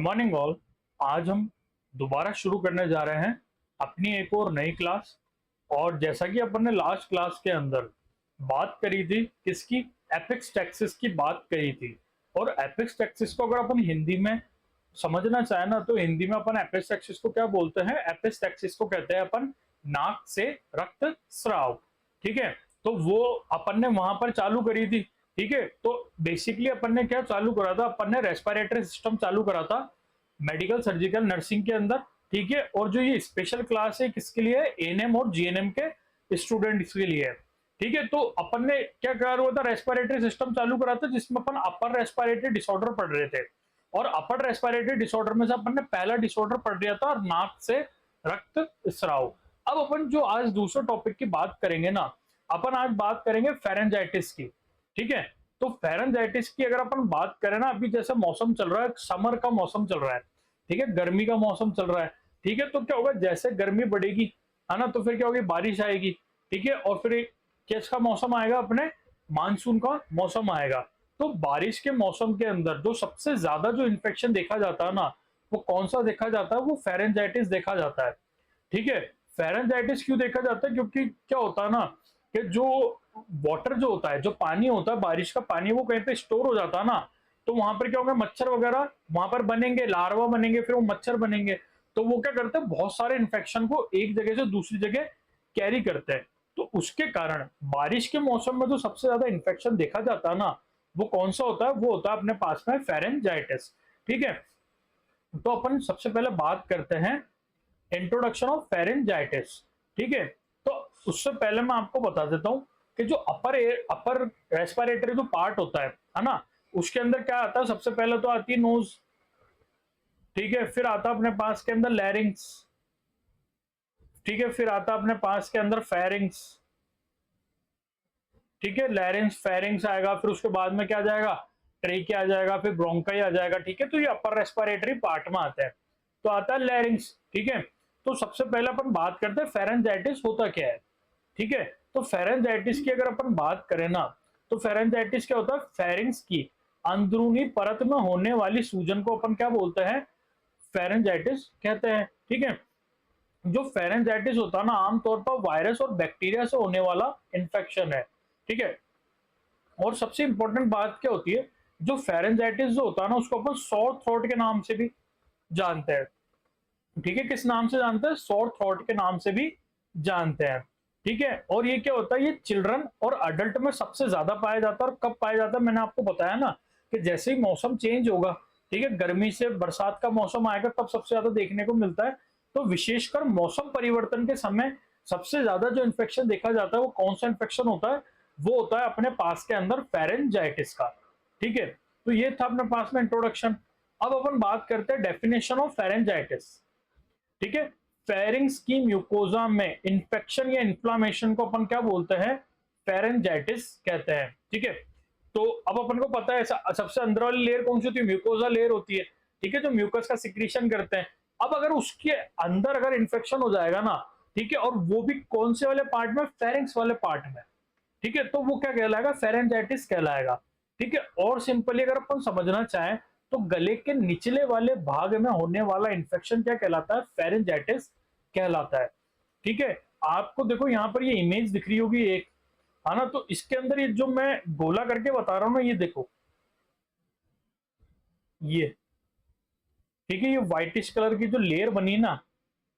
Morning all. आज हम दोबारा शुरू करने जा रहे हैं अपनी एक और नई क्लास। और जैसा कि अपन ने लास्ट क्लास के अंदर बात करी थी किसकी, एपेक्स टैक्सेस की बात करी थी। और एपेक्स टैक्सेस को अगर अपन हिंदी में समझना चाहे ना तो हिंदी में अपन एपेक्स टैक्सेस को क्या बोलते हैं, एपेक्स टैक्सेस को कहते हैं अपन नाक से रक्त स्राव। ठीक है, तो वो अपन ने वहां पर चालू करी थी। ठीक है, तो बेसिकली अपन ने क्या चालू करा था, अपन ने रेस्पिरेटरी सिस्टम चालू करा था मेडिकल सर्जिकल नर्सिंग के अंदर। ठीक है, और जो ये स्पेशल क्लास है किसके लिए है, एएनएम और जीएनएम के स्टूडेंट्स के लिए है। ठीक है, तो अपन ने क्या करा हुआ था, रेस्पिरेटरी सिस्टम चालू करा था जिसमें अपन अपर रेस्पिरेटरी डिसऑर्डर पढ़ रहे थे। और अपर रेस्पिरेटरी डिसऑर्डर में से अपन ने पहला डिसऑर्डर पढ़ लिया था, नाक से रक्त स्राव। अब अपन जो आज दूसरे टॉपिक की बात करेंगे ना, अपन आज बात करेंगे फेरेंजाइटिस की। ठीक है, तो फेरेंजाइटिस की अगर अपन बात करें ना, अभी जैसे मौसम चल रहा है, समर का मौसम चल रहा है। ठीक है, गर्मी का मौसम चल रहा है। ठीक है, तो क्या होगा, जैसे गर्मी बढ़ेगी है ना, तो फिर क्या होगी, बारिश आएगी। ठीक है, और फिर किसका मौसम आएगा, अपने मानसून का मौसम आएगा। तो बारिश के मौसम के अंदर जो सबसे ज्यादा जो इन्फेक्शन देखा जाता है ना, वो कौन सा देखा जाता है, वो फेरेंजाइटिस देखा जाता है। ठीक है, फेरेंजाइटिस क्यों देखा जाता है, क्योंकि क्या होता है ना कि जो वाटर जो होता है, जो पानी होता है, बारिश का पानी, वो कहीं पे स्टोर हो जाता है ना, तो वहां पर क्या होगा, मच्छर वगैरह वहां पर बनेंगे, लार्वा बनेंगे, फिर वो मच्छर बनेंगे। तो वो क्या करते हैं, बहुत सारे इन्फेक्शन को एक जगह से दूसरी जगह कैरी करते हैं। तो उसके कारण बारिश के मौसम में जो सबसे ज्यादा इन्फेक्शन देखा जाता है ना, वो कौन सा होता है, वो होता है अपने पास में फेरेंजाइटिस। ठीक है, तो अपन सबसे पहले बात करते हैं इंट्रोडक्शन ऑफ फेरेंजाइटिस। ठीक है, तो उससे पहले मैं आपको बता देता हूं कि जो अपर रेस्पिरेटरी जो पार्ट होता है ना, उसके अंदर क्या आता है, सबसे पहले तो आती है नोज। ठीक है, फिर आता है अपने पास के अंदर लैरिंग्स। ठीक है, फिर आता है अपने पास के अंदर फेरिंग्स। ठीक है, लैरिंग्स फेरिंग्स आएगा, फिर उसके बाद में क्या आ जाएगा, ट्रेकिया आ जाएगा, फिर ब्रोंकाई आ जाएगा। ठीक है, तो ये अपर रेस्पिरेटरी पार्ट में आता है। तो आता है लैरिंग्स। ठीक है, तो सबसे पहले अपन बात करते हैं फेरेंजाइटिस होता क्या है। ठीक है, तो फेरेंजाइटिस की अगर अपन बात करें ना, तो फेरेंजाइटिस क्या होता है, फेरिंग्स की अंदरूनी परत में होने वाली सूजन को अपन क्या बोलते हैं, फेरेंजाइटिस कहते हैं। ठीक है, जो फेरेंजाइटिस होता है ना, आमतौर पर वायरस और बैक्टीरिया से होने वाला इंफेक्शन है। ठीक है, और सबसे इंपॉर्टेंट बात क्या होती है, जो फेरेंजाइटिस जो होता है ना, उसको अपन सॉर थ्रोट के नाम से भी जानते हैं। ठीक है, किस नाम से जानते हैं, सॉर थ्रोट के नाम से भी जानते हैं। ठीक है, और ये क्या होता है, ये चिल्ड्रन और अडल्ट में सबसे ज्यादा पाया जाता है। और कब पाया जाता है, मैंने आपको बताया ना कि जैसे ही मौसम चेंज होगा, ठीक है, गर्मी से बरसात का मौसम आएगा, तब सबसे ज्यादा देखने को मिलता है। तो विशेषकर मौसम परिवर्तन के समय सबसे ज्यादा जो इन्फेक्शन देखा जाता है, वो कौन सा इन्फेक्शन होता है, वो होता है अपने पास के अंदर फेरेंजाइटिस का। ठीक है, तो ये था अपने पास में इंट्रोडक्शन। अब अपन बात करते हैं डेफिनेशन ऑफ फेरेंजाइटिस। ठीक है, फेरिंग्स की म्यूकोजा में इंफेक्शन या इन्फ्लामेशन को अपन क्या बोलते हैं, फेरेंजाइटिस कहते हैं। ठीक है, तो अब अपन को पता है सबसे अंदर वाली लेयर कौन सी होती है, म्यूकोजा लेयर होती है। ठीक है, जो म्यूकस का सिक्रीशन करते हैं। अब अगर उसके अंदर अगर इंफेक्शन हो जाएगा ना, ठीक है, और वो भी कौन से वाले पार्ट में, फेरिंग्स वाले पार्ट में, ठीक है, तो वो क्या कहलाएगा, फेरेंजाइटिस कहलाएगा। ठीक है, और सिंपली अगर अपन समझना चाहें तो गले के निचले वाले भाग में होने वाला इंफेक्शन क्या कहलाता है, फेरेंजाइटिस कहलाता है। ठीक है, आपको देखो यहाँ पर ये इमेज दिख रही होगी एक, है ना, तो इसके अंदर ये जो मैं गोला करके बता रहा हूं ना, ये देखो, ये ठीक है, ये व्हाइटिश कलर की जो लेयर बनी ना,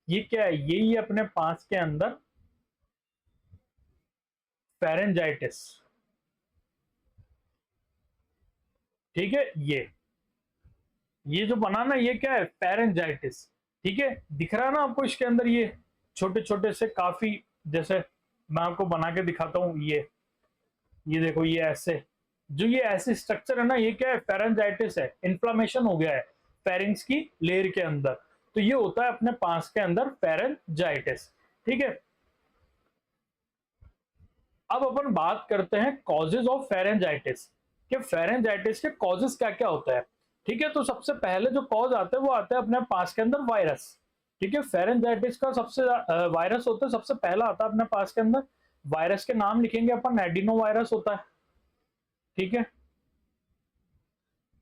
ये क्या है, यही अपने पास के अंदर फेरेंजाइटिस। ठीक है, ये जो बना ना, ये क्या है, फेरेंजाइटिस। ठीक है, दिख रहा है ना आपको इसके अंदर, ये छोटे छोटे से काफी, जैसे मैं आपको बना के दिखाता हूं, ये देखो, ये ऐसे जो ये ऐसे स्ट्रक्चर है ना, ये क्या है, फेरेंजाइटिस है, इन्फ्लामेशन हो गया है फेरिंग्स की लेयर के अंदर। तो ये होता है अपने पास के अंदर फेरेंजाइटिस। ठीक है, अब अपन बात करते हैं कॉजेज ऑफ फेरेंजाइटिस, कि फेरेंजाइटिस के कॉजेज क्या क्या होता है। ठीक है, तो सबसे पहले जो कॉज आता है, वो आता है अपने पास के अंदर वायरस। ठीक है, फेरेंजाइटिस का सबसे वायरस होता है, सबसे पहला आता है अपने पास के अंदर। वायरस के नाम लिखेंगे अपन, एडिनो वायरस होता है। ठीक है,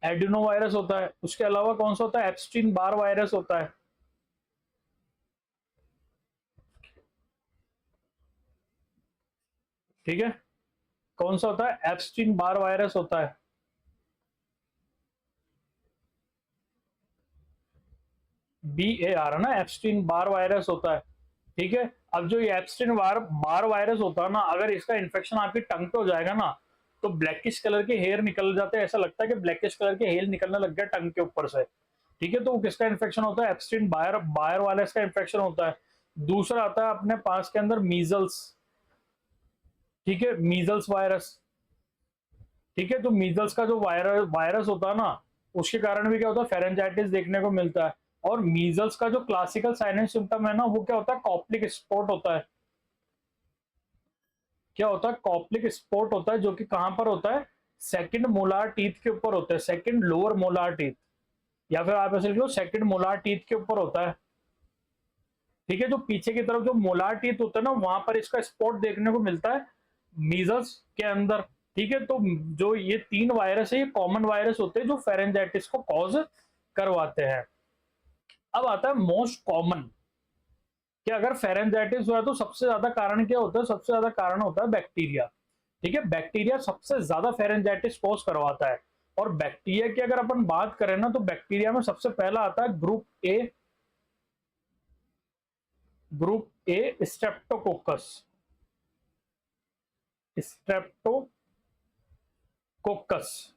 एडिनो वायरस होता है। उसके अलावा कौन सा होता है? एप्स्टीन बार वायरस होता है। ठीक है, कौन सा होता है? एप्स्टीन बार वायरस होता है। BAR है ना, एप्स्टीन बार वायरस होता है। ठीक है, अब जो ये एप्स्टीन बार वायरस होता है ना, अगर इसका इन्फेक्शन आपकी टंग पे हो जाएगा ना, तो ब्लैकिश कलर के हेयर निकल जाते हैं। ऐसा लगता है कि ब्लैकिश कलर के हेयर निकलने लग गया टंग के ऊपर से। ठीक है, तो वो किसका इन्फेक्शन होता है? एप्स्टीन बायर बायर वायरस का इन्फेक्शन होता है। दूसरा आता है अपने पास के अंदर मीजल्स। ठीक है, मीजल्स वायरस। ठीक है, तो मीजल्स का जो वायरस वायरस होता है ना, उसके कारण भी क्या होता है? फेरेंजाइटिस देखने को मिलता है। और मीजल्स का जो क्लासिकल साइन एंड सिम्टम है ना, वो क्या होता है? कॉप्लिक स्पॉट होता है। क्या होता है? कॉप्लिक स्पॉट होता है, जो कि कहां पर होता है? सेकंड मोलार टीथ के ऊपर होता है, सेकंड लोअर मोलार टीथ, या फिर आप ऐसे लिखो सेकंड मोलार टीथ के ऊपर होता है। ठीक है, जो पीछे की तरफ जो मोलार टीथ होता है ना, वहां पर इसका स्पॉट देखने को मिलता है मीजल्स के अंदर। ठीक है, तो जो ये तीन वायरस है, ये कॉमन वायरस होते हैं जो फेरेंजाइटिस को कॉज करवाते हैं। अब आता है मोस्ट कॉमन, कि अगर फेरेंजाइटिस हुआ तो सबसे ज्यादा कारण क्या होता है? सबसे ज्यादा कारण होता है बैक्टीरिया। ठीक है, बैक्टीरिया सबसे ज्यादा फेरेंजाइटिस कॉज करवाता है। और बैक्टीरिया की अगर अपन बात करें ना, तो बैक्टीरिया में सबसे पहला आता है ग्रुप ए स्ट्रेप्टोकोकस। स्ट्रेप्टोकोकस।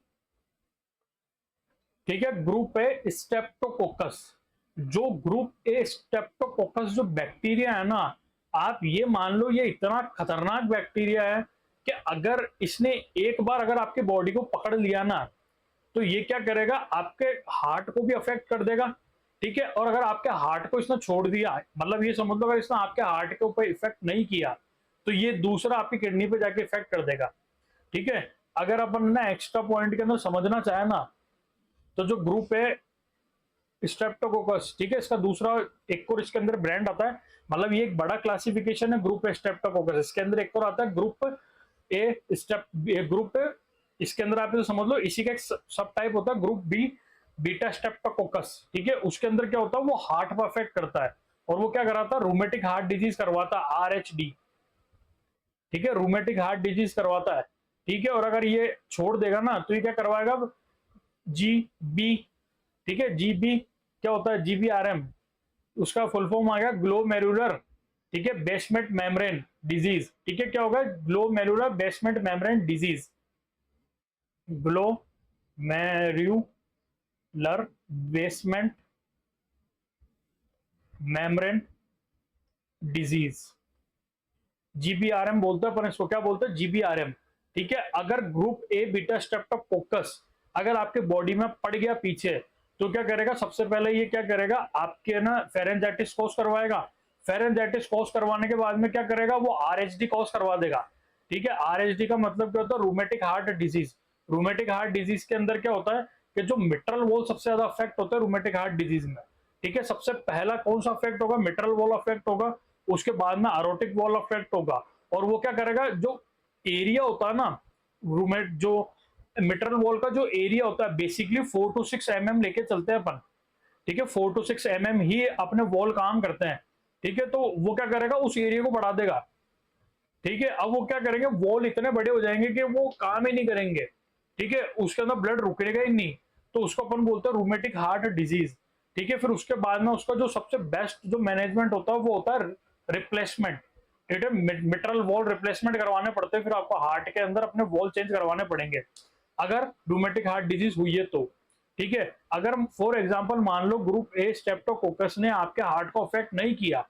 ठीक है, ग्रुप ए स्ट्रेप्टोकोकस। जो ग्रुप ए स्ट्रेप्टोकोकस जो बैक्टीरिया है ना, आप ये मान लो ये इतना खतरनाक बैक्टीरिया है कि अगर इसने एक बार अगर आपके बॉडी को पकड़ लिया ना, तो ये क्या करेगा? आपके हार्ट को भी अफेक्ट कर देगा। ठीक है, और अगर आपके हार्ट को इसने छोड़ दिया, मतलब ये समझ लो अगर इसने आपके हार्ट के ऊपर इफेक्ट नहीं किया, तो ये दूसरा आपकी किडनी पे जाके इफेक्ट कर देगा। ठीक है, अगर अपन ना एक्स्ट्रा पॉइंट के अंदर समझना चाहे ना, तो जो ग्रुप है स्ट्रेप्टोकोकस, ठीक है, इसका दूसरा एक और इसके अंदर ब्रांड आता है। मतलब ये एक बड़ा क्लासिफिकेशन है ग्रुप ए स्ट्रेप्टोकोकस। इसके अंदर एक और आता है ग्रुप ए, इसके अंदर आप तो समझ लो इसी का एक सब टाइप होता है ग्रुप बी, बीटा स्ट्रेप्टोकोकस। ठीक है, उसके अंदर क्या होता है? वो हार्ट पर अफेक्ट करता है, और वो क्या कराता है? रूमेटिक हार्ट डिजीज करवाता है, RHD। ठीक है, रूमेटिक हार्ट डिजीज करवाता है। ठीक है, और अगर ये छोड़ देगा ना, तो ये क्या करवाएगा? GB। ठीक है, GB क्या होता है? GBRM, उसका फुल फॉर्म आ गया ग्लोमेरुलर, ठीक है, बेसमेंट मेम्ब्रेन डिजीज। ठीक है, क्या होगा? Glomerular basement membrane disease. Glomerular basement membrane disease, GBRM बोलते हैं, पर इसको क्या बोलते हैं? GBRM। ठीक है, अगर ग्रुप ए बीटा स्ट्रेप्टोकोकस अगर आपके बॉडी में पड़ गया पीछे, तो क्या करेगा? सबसे पहले ये क्या करेगा? आपके ना फेरेंजाइटिस कॉज करवाएगा। फेरेंजाइटिस कॉज करवाने के बाद में क्या करेगा? वो RHD कॉज करवा देगा। ठीक है, RHD का मतलब क्या होता है? Rheumatic heart disease. Rheumatic heart disease के अंदर क्या होता है कि जो मिट्रल वॉल सबसे ज्यादा अफेक्ट होता है रूमेटिक हार्ट डिजीज में। ठीक है, सबसे पहला कौन सा अफेक्ट होगा? मिट्रल वॉल अफेक्ट होगा, उसके बाद में एरोटिक वॉल अफेक्ट होगा। और वो क्या करेगा? जो एरिया होता है ना, रूमेट जो मिट्रल वॉल का जो एरिया होता है, बेसिकली 4 to 6 mm लेके चलते हैं अपन। ठीक है, 4 to 6 mm ही अपने वॉल काम करते हैं। ठीक है, तो वो क्या करेगा? उस एरिया को बढ़ा देगा। ठीक है, अब वो क्या करेंगे? वॉल इतने बड़े हो जाएंगे कि वो काम ही नहीं करेंगे। ठीक है, उसके अंदर ब्लड रुकेगा ही नहीं, तो उसको अपन बोलते हैं रूमेटिक हार्ट डिजीज। ठीक है, फिर उसके बाद में उसका जो सबसे बेस्ट जो मैनेजमेंट होता है वो होता है रिप्लेसमेंट। ठीक है, मिट्रल वॉल रिप्लेसमेंट करवाने पड़ते हैं, फिर आपको हार्ट के अंदर अपने वॉल चेंज करवाने पड़ेंगे अगर रूमेटिक हार्ट डिजीज हुई है तो। ठीक है, अगर फॉर एग्जांपल मान लो ग्रुप ए स्ट्रेप्टोकोकस ने आपके हार्ट को अफेक्ट नहीं किया,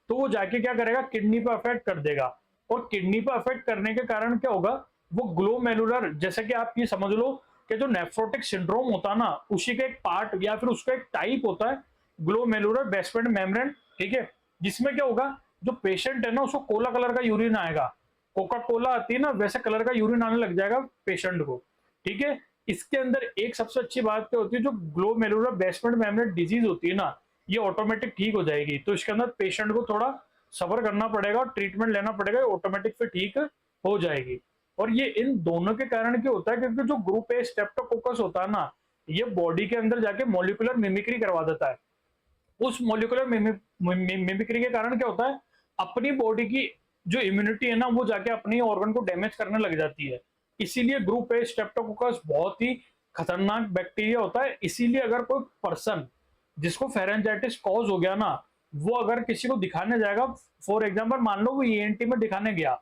तो वो जाके क्या करेगा? किडनी पर अफेक्ट कर देगा। और किडनी पर अफेक्ट करने के कारण क्या होगा? वो ग्लोमेरुलर, जैसे कि आप ये समझ लो कि जो नेफ्रोटिक सिंड्रोम होता है ना, उसी का एक पार्ट या फिर उसका एक टाइप होता है ग्लोमेरुलर बेसमेंट मेम्ब्रेन। ठीक है, जिसमें क्या होगा? जो पेशेंट है ना, उसको कोला कलर का यूरिन आएगा। कोका कोला आती है ना, वैसे कलर का यूरिन आने लग जाएगा पेशेंट को। ठीक है, इसके अंदर एक सबसे अच्छी बात क्या होती है? जो ग्लोमेरुलर बेसमेंट मेम्ब्रेन डिजीज होती है ना, ये ऑटोमेटिक ठीक हो जाएगी। तो इसके अंदर पेशेंट को थोड़ा सबर करना पड़ेगा और ट्रीटमेंट लेना पड़ेगा, ऑटोमेटिक फिर ठीक हो जाएगी। और ये इन दोनों के कारण क्या होता है? क्योंकि जो ग्रुप ए स्ट्रेप्टोकोकस होता है ना, ये बॉडी के अंदर जाके मॉलिक्यूलर मिमिक्री करवा देता है। उस मॉलिक्यूलर मिमिक्री के कारण क्या होता है, अपनी बॉडी की जो इम्यूनिटी है ना वो जाके अपनी ऑर्गन को डैमेज करने लग जाती है। इसीलिए ग्रुप ए स्ट्रेप्टोकोकस बहुत ही खतरनाक बैक्टीरिया होता है। इसीलिए अगर कोई पर्सन जिसको फेरेंजाइटिस कॉज हो गया ना, वो अगर किसी को दिखाने जाएगा, फॉर एग्जांपल मान लो वो ईएनटी में दिखाने गया,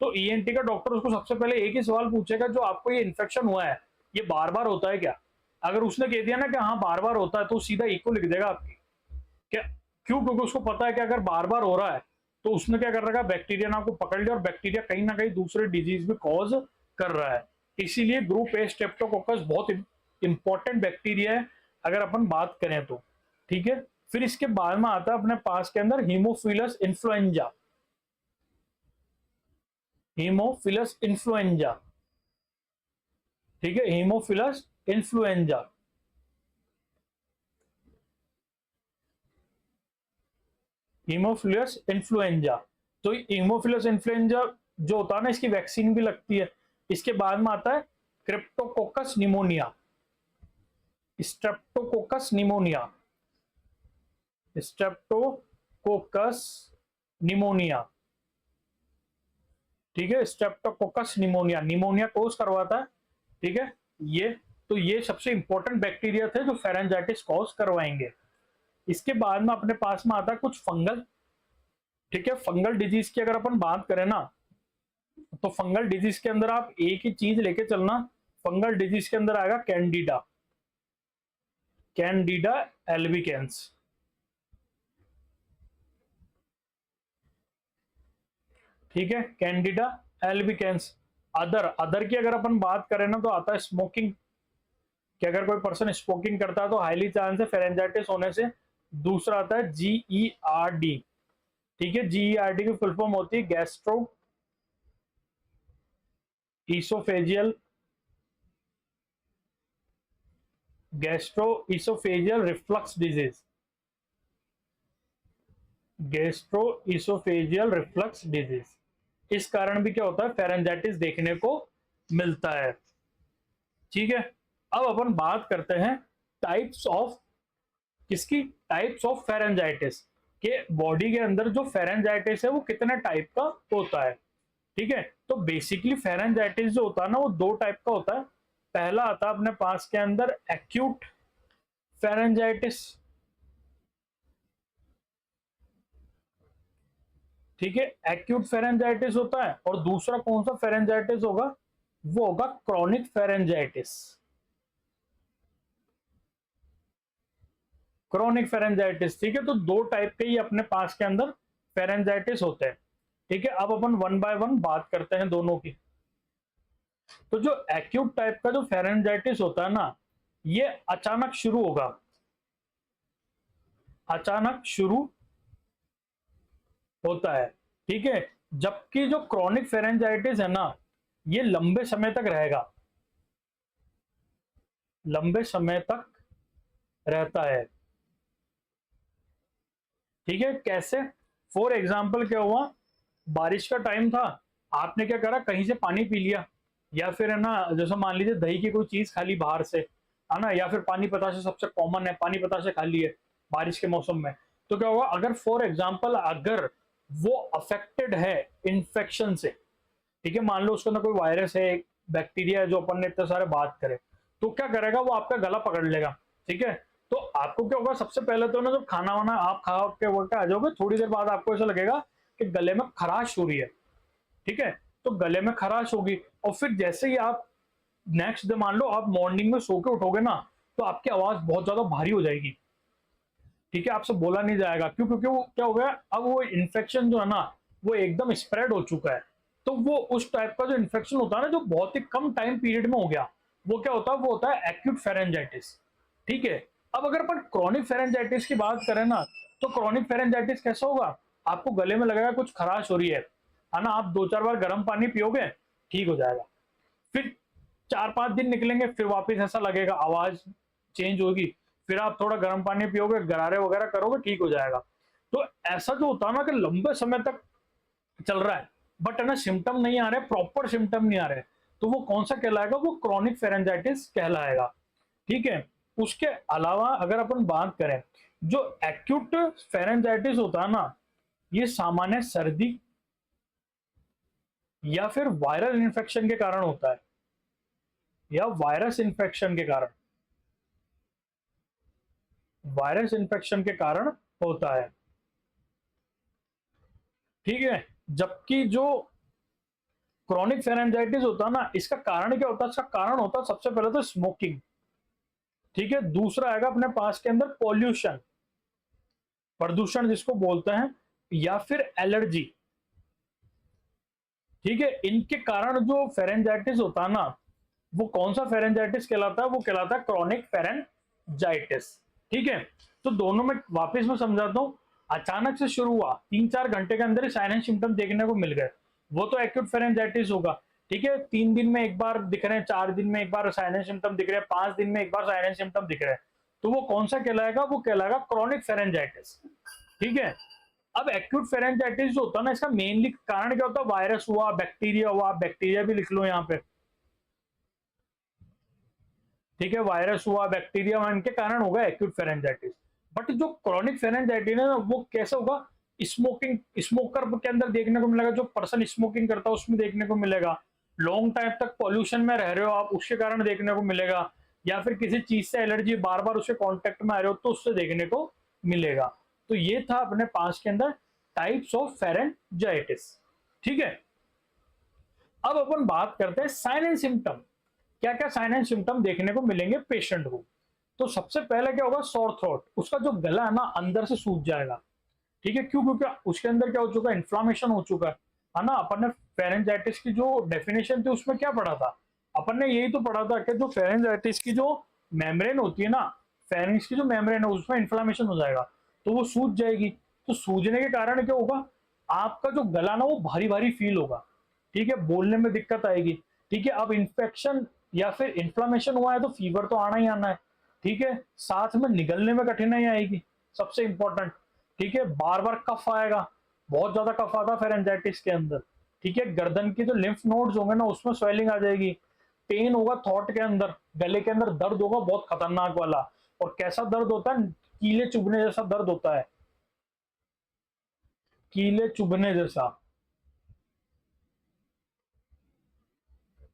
तो ईएनटी का डॉक्टर उसको सबसे पहले एक ही सवाल पूछेगा, जो आपको ये इन्फेक्शन हुआ है ये बार बार होता है क्या? अगर उसने कह दिया ना कि हाँ बार बार होता है, तो सीधा इको लिख देगा आपकी। क्या? क्यों? क्योंकि उसको पता है कि अगर बार बार हो रहा है तो उसने क्या कर रखा है, बैक्टीरिया ने आपको पकड़ लिया, और बैक्टीरिया कहीं ना कहीं दूसरे डिजीज भी कॉज कर रहा है। इसीलिए ग्रुप ए स्ट्रेप्टोकोकस बहुत इंपॉर्टेंट बैक्टीरिया है अगर अपन बात करें तो। ठीक है, फिर इसके बाद में आता है अपने पास के अंदर हीमोफिलस इन्फ्लुएंजा। हीमोफिलस इन्फ्लुएंजा, ठीक है, हीमोफिलस इन्फ्लुएंजा। हीमोफिलस इन्फ्लुएंजा, तो हीमोफिलस इन्फ्लुएंजा जो होता है ना, इसकी वैक्सीन भी लगती है। इसके बाद में आता है Cryptococcus pneumonia, Streptococcus pneumonia, Streptococcus pneumonia. ठीक है, स्ट्रेप्टोकोकस निमोनिया, निमोनिया कोज करवाता है। ठीक है, ये तो ये सबसे इंपॉर्टेंट बैक्टीरिया थे जो फेरेंजाइटिस कॉज करवाएंगे। इसके बाद में अपने पास में आता है कुछ फंगल। ठीक है, फंगल डिजीज की अगर अपन बात करें ना, तो फंगल डिजीज के अंदर आप एक ही चीज लेके चलना, फंगल डिजीज के अंदर आएगा कैंडिडा, कैंडिडा एल्बिकेंस। ठीक है, कैंडिडा एल्बिकेंस। अदर की अगर अपन बात करें ना, तो आता है स्मोकिंग, कि अगर कोई पर्सन स्मोकिंग करता है तो हाईली चांस है फेरेंजाइटिस होने से। दूसरा आता है जीईआरडी। ठीक है, जीईआरडी की फुल फॉर्म होती है gastro oesophageal, gastro oesophageal reflux disease, gastro oesophageal reflux disease. इस कारण भी क्या होता है, फेरेंजाइटिस देखने को मिलता है। ठीक है, अब अपन बात करते हैं टाइप्स ऑफ, किसकी? टाइप्स ऑफ फेरेंजाइटिस, के बॉडी के अंदर जो फेरेंजाइटिस है वो कितने टाइप का होता है। ठीक है, तो बेसिकली फेरेंजाइटिस जो होता है ना वो दो टाइप का होता है। पहला आता है अपने पास के अंदर एक्यूट फेरेंजाइटिस। ठीक है, एक्यूट फेरेंजाइटिस होता है, और दूसरा कौन सा फेरेंजाइटिस होगा, वो होगा क्रॉनिक फेरेंजाइटिस। क्रॉनिक फेरेंजाइटिस, ठीक है, तो दो टाइप के ही अपने पास के अंदर फेरेंजाइटिस होते हैं। ठीक है, अब अपन वन बाय वन बात करते हैं दोनों की। तो जो एक्यूट टाइप का जो फेरेंजाइटिस होता है ना, ये अचानक शुरू होगा, अचानक शुरू होता है। ठीक है, जबकि जो क्रॉनिक फेरेंजाइटिस है ना, ये लंबे समय तक रहेगा, लंबे समय तक रहता है। ठीक है, कैसे? फॉर एग्जाम्पल क्या हुआ, बारिश का टाइम था, आपने क्या करा, कहीं से पानी पी लिया, या फिर है ना, जैसे मान लीजिए दही की कोई चीज खा ली बाहर से, है ना, या फिर पानी पतासे सबसे कॉमन है, पानी पतासे खा लिए बारिश के मौसम में। तो क्या होगा, अगर फॉर एग्जाम्पल अगर वो अफेक्टेड है इन्फेक्शन से, ठीक है, मान लो उसके अंदर कोई वायरस है, बैक्टीरिया है, जो अपन ने इतने सारे बात करे, तो क्या करेगा, वो आपका गला पकड़ लेगा। ठीक है, तो आपको क्या होगा, सबसे पहले तो ना जब खाना वाना आप खा के वर्क आ जाओगे, थोड़ी देर बाद आपको ऐसा लगेगा कि गले में खराश हो रही है। ठीक है, तो गले में खराश होगी, और फिर जैसे ही आप नेक्स्ट डे मान लो आप मॉर्निंग में सो के उठोगे ना, तो आपकी आवाज बहुत ज्यादा भारी हो जाएगी। ठीक है, आपसे बोला नहीं जाएगा, क्यों? क्योंकि वो क्या हो गया, अब वो इन्फेक्शन जो है ना वो एकदम स्प्रेड हो चुका है। तो वो उस टाइप का जो इन्फेक्शन होता है ना, जो बहुत ही कम टाइम पीरियड में हो गया, वो क्या होता है, वो होता है एक्यूट फेरेंजाइटिस। ठीक है, अब अगर अपन क्रॉनिक फेरेंजाइटिस की बात करें ना, तो क्रॉनिक फेरेंजाइटिस कैसा होगा, आपको गले में लगेगा कुछ खराश हो रही है ना, आप दो चार बार गर्म पानी पियोगे, ठीक हो जाएगा। फिर 4-5 दिन निकलेंगे, फिर वापस ऐसा लगेगा, आवाज चेंज होगी, फिर आप थोड़ा गर्म पानी पियोगे, गरारे वगैरह करोगे, ठीक हो जाएगा। तो ऐसा जो होता है ना कि लंबे समय तक चल रहा है, बट है ना सिम्टम नहीं आ रहे, प्रॉपर सिम्टम नहीं आ रहे, तो वो कौन सा कहलाएगा, वो क्रॉनिक फेरेंजाइटिस कहलाएगा। ठीक है, उसके अलावा अगर अपन बात करें, जो एक्यूट फेरेंजाइटिस होता है ना, ये सामान्य सर्दी या फिर वायरल इन्फेक्शन के कारण होता है, या वायरस इन्फेक्शन के कारण, वायरस इन्फेक्शन के कारण होता है। ठीक है, जबकि जो क्रॉनिक फेरेंजाइटिस होता है ना, इसका कारण क्या होता है? इसका कारण होता है सबसे पहले तो स्मोकिंग। ठीक है, दूसरा आएगा अपने पास के अंदर पॉल्यूशन, प्रदूषण जिसको बोलते हैं, या फिर एलर्जी। ठीक है, इनके कारण जो फेरेंजाइटिस होता है ना, वो कौन सा फेरेंजाइटिस कहलाता है? वो कहलाता है क्रॉनिक फेरेंजाइटिस। ठीक है, तो दोनों में वापस में समझाता हूं। अचानक से शुरू हुआ, 3-4 घंटे के अंदर ही साइलेंट सिम्टम देखने को मिल गए, वो तो एक्यूट फेरेंजाइटिस होगा। ठीक है, 3 दिन में एक बार दिख रहे हैं, 4 दिन में एक बार साइलेंट सिम्टम दिख रहे हैं, 5 दिन में एक बार साइलेंट सिम्टम दिख रहे हैं, तो वो कौन सा कहलाएगा? वो कहलाएगा क्रॉनिक फेरेंजाइटिस। ठीक है, अब एक्यूट फेरेंजाइटिस जो होता है ना, इसका मेनली कारण क्या होता है? वायरस हुआ, बैक्टीरिया हुआ, बैक्टीरिया भी लिख लो यहाँ पे। ठीक है, वायरस हुआ, बैक्टीरिया हुआ, इनके कारण होगा एक्यूट फेरेंजाइटिस। बट जो क्रॉनिक फेरेंजाइटिस है ना, वो कैसे होगा? स्मोकिंग, स्मोकर के अंदर देखने को मिलेगा, जो पर्सन स्मोकिंग करता है उसमें देखने को मिलेगा। लॉन्ग टाइम तक पॉल्यूशन में रह रहे हो आप, उसके कारण देखने को मिलेगा, या फिर किसी चीज से एलर्जी, बार बार उसके कांटेक्ट में आ रहे हो तो उससे देखने को मिलेगा। तो ये था अपने पास के अंदर टाइप्स ऑफ फेरेंजाइटिस। ठीक है, अब अपन बात करते हैं साइन एंड सिम्टम। क्या क्या साइन एंड सिम्टम देखने को मिलेंगे पेशेंट को? तो सबसे पहले क्या होगा? सोर थ्रोट, उसका जो गला है ना अंदर से सूज जाएगा। ठीक है, क्यों? क्योंकि उसके अंदर क्या हो चुका है? इन्फ्लामेशन हो चुका है ना। अपन ने फेरेंजाइटिस की जो डेफिनेशन थी उसमें क्या पढ़ा था? अपन ने यही तो पढ़ा था कि जो फेरेंजाइटिस की जो मेम्ब्रेन होती है ना, फेरेंक्स की जो मेम्ब्रेन है उसमें इन्फ्लामेशन हो जाएगा, तो वो सूज जाएगी। तो सूजने के कारण क्या होगा? आपका जो गला ना वो भारी भारी फील होगा। ठीक है, बोलने में दिक्कत आएगी। ठीक है, अब इन्फेक्शन या फिर इन्फ्लामेशन हुआ है तो फीवर तो आना ही आना है। ठीक है, साथ में निगलने में कठिनाई आएगी, सबसे इंपॉर्टेंट। ठीक है, बार बार कफ आएगा, बहुत ज्यादा कफ आता है फेरेंजाइटिस के अंदर। ठीक है, गर्दन की जो लिम्फ नोड्स होंगे ना उसमें स्वेलिंग आ जाएगी। पेन होगा थ्रोट के अंदर, गले के अंदर दर्द होगा बहुत खतरनाक वाला। और कैसा दर्द होता है? कीले चुभने जैसा दर्द होता है, कीले चुभने जैसा।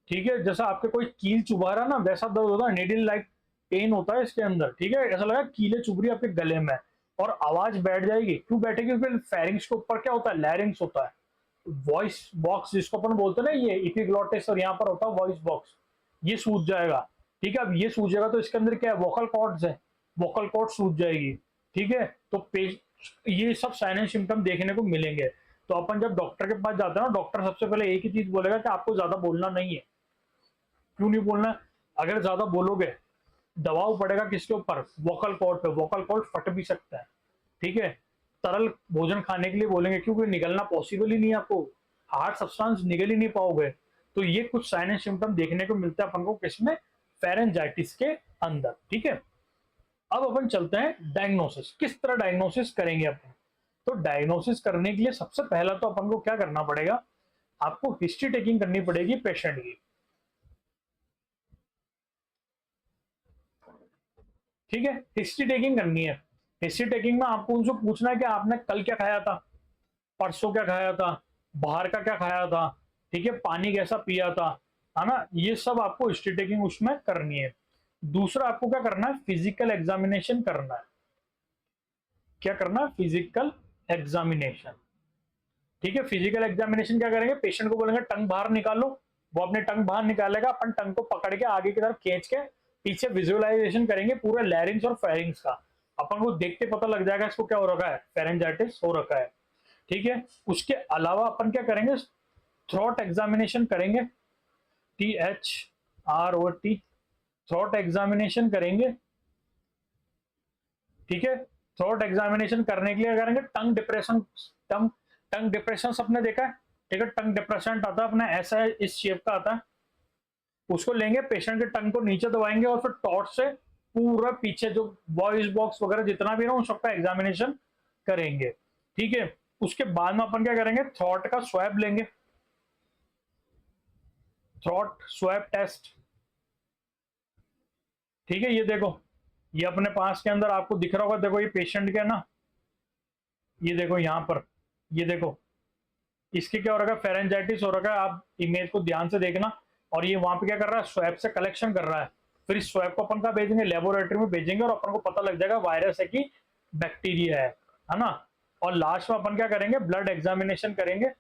ठीक है, जैसा आपके कोई कील चुभा रहा ना वैसा दर्द होता है, नीडल लाइक पेन होता है इसके अंदर। ठीक है, ऐसा लगा कीले चुभ रही है आपके गले में। और आवाज बैठ जाएगी। क्यों बैठेगी? क्योंकि फेरिंग्स के ऊपर क्या होता है? लैरिंग्स होता है, वॉइस बॉक्स जिसको अपन बोलते हैं ना, ये इपिग्लोटिस, और यहाँ पर होता है वॉइस बॉक्स। ये सूज जाएगा। ठीक है, अब ये सूजेगा तो इसके अंदर क्या है? वोकल कॉर्ड्स है, वोकल कॉर्ड सूज जाएगी। ठीक है, तो ये सब साइन एंड सिम्टम देखने को मिलेंगे। तो अपन जब डॉक्टर के पास जाते हैं ना, डॉक्टर सबसे पहले एक ही चीज बोलेगा कि आपको ज्यादा बोलना नहीं है। क्यों नहीं बोलना? अगर ज्यादा बोलोगे दबाव पड़ेगा किसके ऊपर? वोकल कॉर्ड पे, वोकल कॉर्ड फट भी सकता है। ठीक है, तरल भोजन खाने के लिए बोलेंगे, क्योंकि निगलना पॉसिबल ही नहीं है आपको, हार्ड सब्सटेंस निगल ही नहीं पाओगे। तो ये कुछ साइन एंड सिम्टम देखने को मिलता है अपन को किसमें? फेरेंजाइटिस के अंदर। ठीक है, अब अपन चलते हैं डायग्नोसिस, किस तरह डायग्नोसिस करेंगे अपन। तो डायग्नोसिस करने के लिए सबसे पहला तो अपन को क्या करना पड़ेगा? आपको हिस्ट्री टेकिंग करनी पड़ेगी पेशेंट की। ठीक है, हिस्ट्री टेकिंग करनी है। हिस्ट्री टेकिंग में आपको उनसे पूछना है कि आपने कल क्या खाया था, परसों क्या खाया था, बाहर का क्या खाया था, ठीक है, पानी कैसा पिया था, है ना। ये सब आपको हिस्ट्री टेकिंग उसमें करनी है। दूसरा आपको क्या करना है? फिजिकल एग्जामिनेशन करना है। क्या करना है? Physical examination. ठीक है, फिजिकल एग्जामिनेशन क्या करेंगे? पेशेंट को बोलेंगे टंग बाहर निकालो, वो अपने टंग बाहर निकालेगा, अपन टंग को पकड़ के आगे की तरफ खींच के पीछे विजुअलाइजेशन करेंगे पूरे लैरिंग्स और फेरिंग्स का। अपन को देखते पता लग जाएगा इसको क्या हो रखा है, फेरेंजाइटिस हो रखा है। ठीक है, उसके अलावा अपन क्या करेंगे? थ्रोट एग्जामिनेशन करेंगे, THROT, थ्रोट एग्जामिनेशन करेंगे। ठीक है, थ्रोट एग्जामिनेशन करने के लिए करेंगे टंग डिप्रेशन। टंग टंग डिप्रेशन सबने देखा है। ठीक है, टंग डिप्रेशन आता है अपना ऐसा, इस शेप का आता है। उसको लेंगे, पेशेंट के टंग को नीचे दबाएंगे और फिर टॉर्च से पूरा पीछे जो वॉइस बॉक्स वगैरह जितना भी ना उन सबका एग्जामिनेशन करेंगे। ठीक है, उसके बाद में अपन क्या करेंगे? थ्रोट का स्वैब लेंगे, थ्रोट स्वैब टेस्ट। ठीक है, ये देखो, ये अपने पास के अंदर आपको दिख रहा होगा, देखो ये पेशेंट का ना, ये देखो यहाँ पर, ये देखो इसके क्या हो रखा है, फेरेंजाइटिस हो रखा है। आप इमेज को ध्यान से देखना। और ये वहां पे क्या कर रहा है, स्वैब से कलेक्शन कर रहा है। फिर इस स्वैब को अपन का भेजेंगे, लेबोरेटरी में भेजेंगे, और अपन को पता लग जाएगा वायरस है कि बैक्टीरिया है ना। और लास्ट में अपन क्या करेंगे, ब्लड एग्जामिनेशन करेंगे,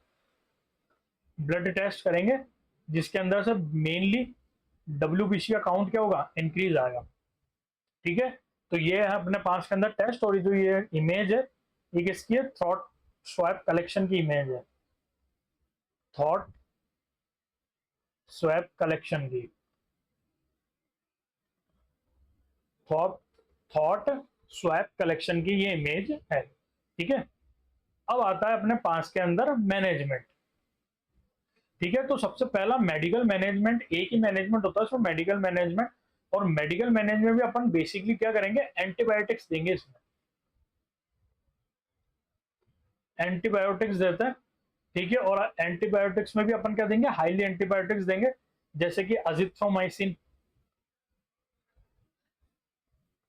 ब्लड टेस्ट करेंगे, जिसके अंदर से मेनली WBC का काउंट क्या होगा, इंक्रीज आएगा। ठीक है, तो ये है अपने पास के अंदर टेस्ट। और जो ये इमेज है, ये किसकी है, थ्रॉट स्वैब कलेक्शन की इमेज है, थॉट स्वैब कलेक्शन की, थॉट थॉट स्वैब कलेक्शन की ये इमेज है। ठीक है, अब आता है अपने पास के अंदर मैनेजमेंट। ठीक है, तो सबसे पहला मेडिकल मैनेजमेंट, एक ही मैनेजमेंट होता है उसमें, मेडिकल मैनेजमेंट। और मेडिकल मैनेजमेंट भी अपन बेसिकली क्या करेंगे, एंटीबायोटिक्स देंगे इसमें, एंटीबायोटिक्स देते हैं। ठीक है, और एंटीबायोटिक्स में भी अपन क्या देंगे, हाईली एंटीबायोटिक्स देंगे, जैसे कि अजिथ्रोमाइसिन,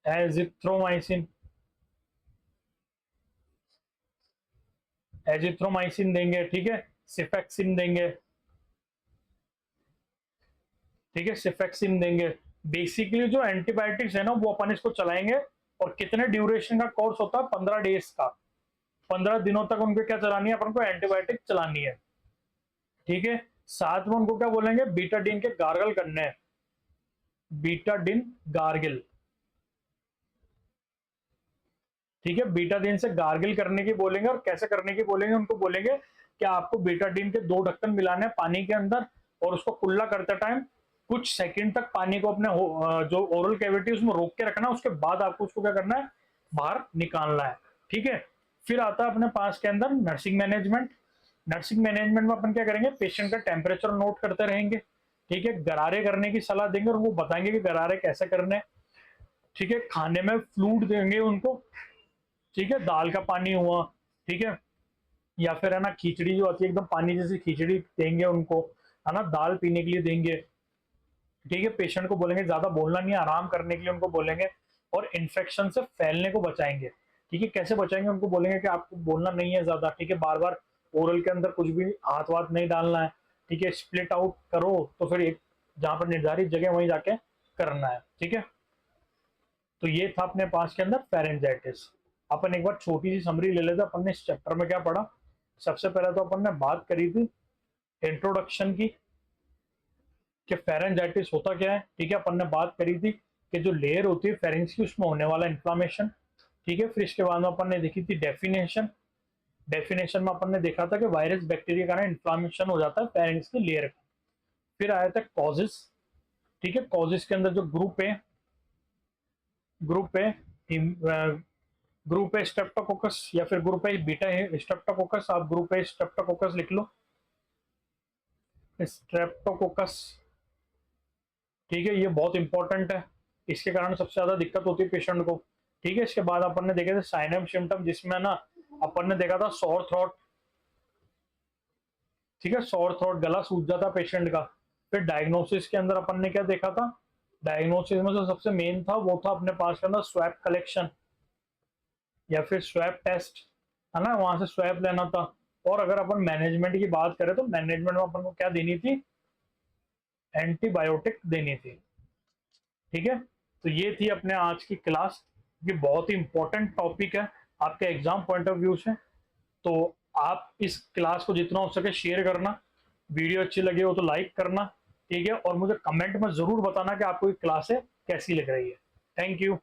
एजिथ्रोमाइसिन, एजिथ्रोमाइसिन देंगे। ठीक है, सिफेक्सिन देंगे। ठीक है, सिफेक्सिन देंगे। बेसिकली जो एंटीबायोटिक्स है ना, वो अपन इसको चलाएंगे। और कितने ड्यूरेशन का कोर्स होता है, 15 डेज का, 15 दिनों तक उनको क्या चलानी है, अपन को एंटीबायोटिक चलानी है। ठीक है, साथ में उनको क्या बोलेंगे, बीटाडीन के गार्गल करने हैं, बीटाडीन गार्गिल। ठीक है, बीटाडीन से गार्गिल करने की बोलेंगे। और कैसे करने की बोलेंगे, उनको बोलेंगे कि आपको बीटाडीन के 2 ढक्कन मिलाने हैं पानी के अंदर, और उसको कुल्ला करते टाइम कुछ सेकंड तक पानी को अपने जो ओरल कैविटी उसमें रोक के रखना है। उसके बाद आपको उसको क्या करना है, बाहर निकालना है। ठीक है, फिर आता है अपने पास के अंदर नर्सिंग मैनेजमेंट। नर्सिंग मैनेजमेंट में अपन क्या करेंगे, पेशेंट का टेम्परेचर नोट करते रहेंगे। ठीक है, गरारे करने की सलाह देंगे, और वो बताएंगे कि गरारे कैसे करने हैं। ठीक है, खाने में फ्लूइड देंगे उनको। ठीक है, दाल का पानी हुआ, ठीक है, या फिर है ना खिचड़ी जो आती है एकदम पानी जैसी खिचड़ी देंगे उनको, है ना, दाल पीने के लिए देंगे। ठीक है, पेशेंट को बोलेंगे ज्यादा बोलना नहीं है, आराम करने के लिए उनको बोलेंगे। और इन्फेक्शन से फैलने को बचाएंगे। ठीक है, कैसे बचाएंगे, उनको बोलेंगे कि आपको बोलना नहीं है ज्यादा। ठीक है, बार बार ओरल के अंदर कुछ भी हाथ वाथ नहीं डालना है। ठीक है, स्प्लिट आउट करो तो फिर एक जहां पर निर्धारित जगह वहीं जाके करना है। ठीक है, तो ये था अपने पास के अंदर फेरेंजाइटिस। अपन एक बार छोटी सी समरी ले लेते, अपन ने इस चैप्टर में क्या पढ़ा। सबसे पहले तो अपन ने बात करी थी इंट्रोडक्शन की, कि फेरेंजाइटिस होता क्या है। ठीक है, अपन ने बात करी थी कि जो लेयर होती है फेरेंस की, उसमें होने वाला इन्फ्लामेशन। ठीक है, फिर इसके बाद में अपन ने देखी थी डेफिनेशन। डेफिनेशन में अपन ने देखा था कि वायरस बैक्टीरिया का इन्फ्लामेशन हो जाता है फेरेंस की लेयर का। फिर आया था कॉजेस। ठीक है, कॉजेस के अंदर जो ग्रुप है, ग्रुप है ग्रुप है स्ट्रेप्टोकोकस, या फिर ग्रुप है बीटा है स्ट्रेप्टोकोकस। आप ग्रुप है स्ट्रेप्टोकोकस लिख लो, स्ट्रेप्टोकोकस। ठीक है, ये बहुत इंपॉर्टेंट है, इसके कारण सबसे ज्यादा दिक्कत होती है पेशेंट को। ठीक है, इसके बाद अपन ने देखे थे साइनम सिम्टम, जिसमें ना अपन ने देखा था सॉर थ्रोट। ठीक है, सॉर थ्रोट, गला सूज जाता पेशेंट का। फिर डायग्नोसिस के अंदर अपन ने क्या देखा था, डायग्नोसिस में जो सबसे मेन था वो था अपने पास के अंदर स्वैब कलेक्शन, या फिर स्वैब टेस्ट, है ना, वहां से स्वैब लेना था। और अगर अपन मैनेजमेंट की बात करें, तो मैनेजमेंट में अपन को क्या देनी थी, एंटीबायोटिक देनी थी। ठीक है, तो ये थी अपने आज की क्लास। ये बहुत ही इंपॉर्टेंट टॉपिक है आपके एग्जाम पॉइंट ऑफ व्यू से। तो आप इस क्लास को जितना हो सके शेयर करना, वीडियो अच्छी लगी हो तो लाइक करना। ठीक है, और मुझे कमेंट में जरूर बताना कि आपको ये क्लास है कैसी लग रही है। Thank you.